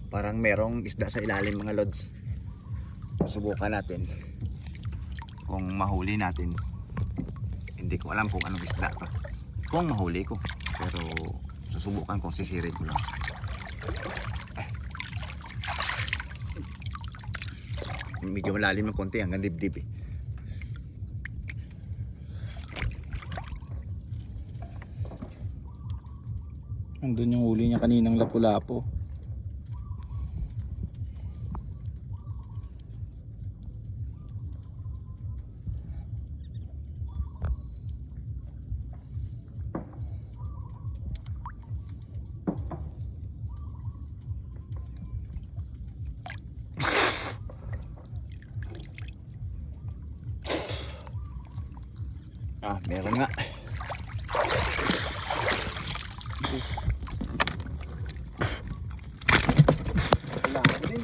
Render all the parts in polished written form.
Parang merong isda sa ilalim mga lods. Subukan natin kung mahuli natin. Hindi ko alam kung anong isda to, kung mahuli ko, pero susubukan kung sisirin ko lang. Medyo malalim ng konti hanggang dibdib eh. Andun yung huli niya kaninang lapu-lapo. Meron nga. Wala din.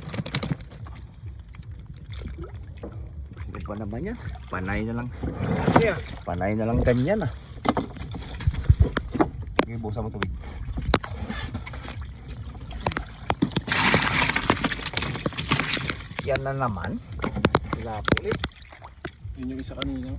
Sige pa naman yan. Panay na lang. Panay na lang ganyan ah. Sige, busa mo tubig. Yan na naman. Wala po ulit. Yun yung isa kanina.